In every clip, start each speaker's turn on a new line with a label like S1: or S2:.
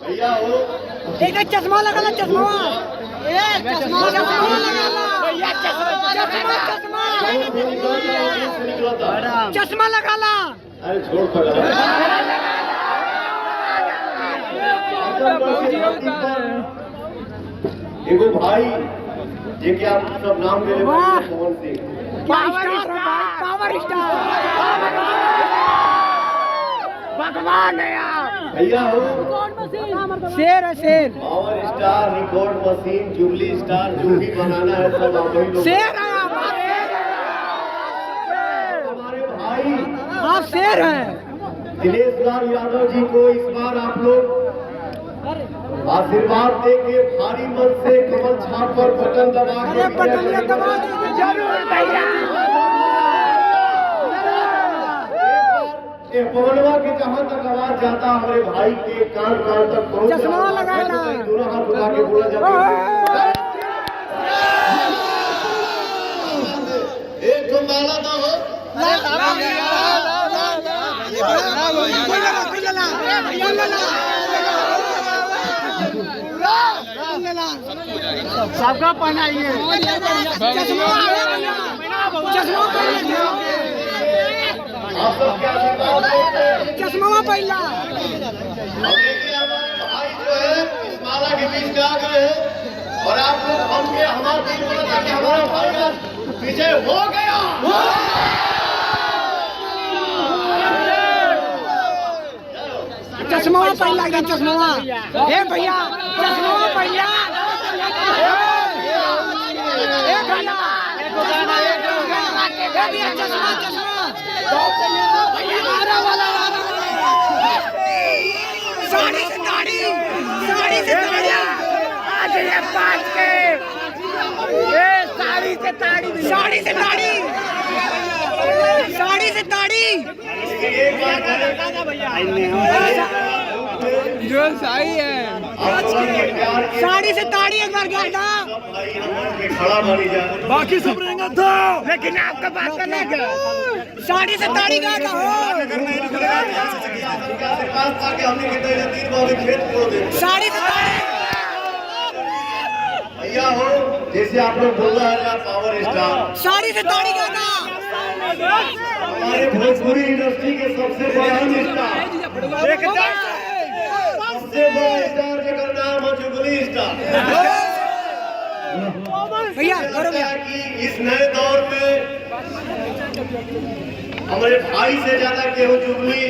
S1: भैया हो
S2: एक चश्मा लगा ला, चश्मा चश्मा चश्मा लगा ला।
S1: अरे छोड़ देखो भाई, ये क्या आप सब नाम ले रहे हैं? पवन सिंह
S2: पावर स्टार भगवान है यार।
S1: भैया हो
S2: शेर है शेर,
S1: power star, record machine, jubilee star, जो भी बनाना है सब आप ही लोग।
S2: शेर है
S1: हमारे भाई
S2: आप, शेर है।
S1: दिनेश लाल यादव जी को इस बार आप लोग आशीर्वाद दे के भारी मन से कमल छाप पर बटन दबा के
S2: दबा दीजिए जरूर भैया।
S1: पवनवा के जहाँ तक आवाज जाता हमारे भाई के कान कान तक पहुँच
S2: चश्मा लगाना,
S1: दोनों हाथ उठा के बोला जाता है एक तो माला ना हो।
S2: सबका पहनाइए चश्मा चश्मा पहला।
S1: भाई जो है इस माला के बीच में आ गए हैं और आप लोग हम के हमारा दिल बोला था कि हमारा भाई का विजय हो गया।
S2: चश्मा पहला एकदम चश्मा। ए भैया चश्मा पहला। चश्मा चश्मा साड़ी से ताड़ी, साड़ी से ताड़ी आज ये बात के साड़ी से ताड़ी, साड़ी से ताड़ी, साड़ी से ताड़ी जो सही है। साड़ी से ताड़ी एक बार गाता,
S1: खड़ा मानी जा,
S3: बाकी सब रहेंगे तो,
S2: लेकिन आपका बात करना क्या? साड़ी से ताड़ी गाता हो, साड़ी से ताड़ी।
S1: भैया हो जैसे आप लोग बोल रहे हैं पावर स्टार,
S2: साड़ी से ताड़ी गाता।
S1: हमारे भोजपुरी इंडस्ट्री के सबसे बड़ा स्टार, सबसे बड़ा स्टार जेकर नाम है जुबली स्टार।
S2: भैया
S1: कि इस नए दौर में हमारे भाई से ज्यादा केहू जुबली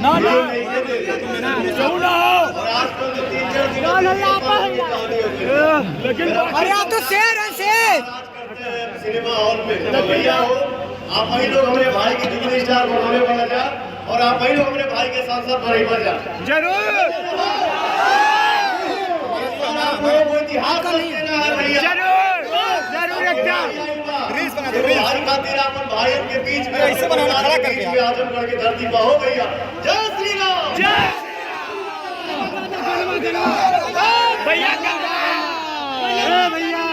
S1: और आजकल तो 3-4 दिन
S2: अरे आप तो शेर है शेर।
S1: सिनेमा हॉल में। तो भैया हो आप वही लोग हमारे भाई की जुबली स्टार बनाने वाला जा और आप वही लोग हमारे भाई के सांसद बने जा
S3: जरूर
S1: इतिहास देना है भैया,
S3: जरूर एकदम
S1: भाई खातिर अपन भाई के बीच में ऐसे बनाना खड़ा कर दिया आजमगढ़ की धरती पर हो भैया। जय श्री राम,
S3: जय भैया
S2: भैया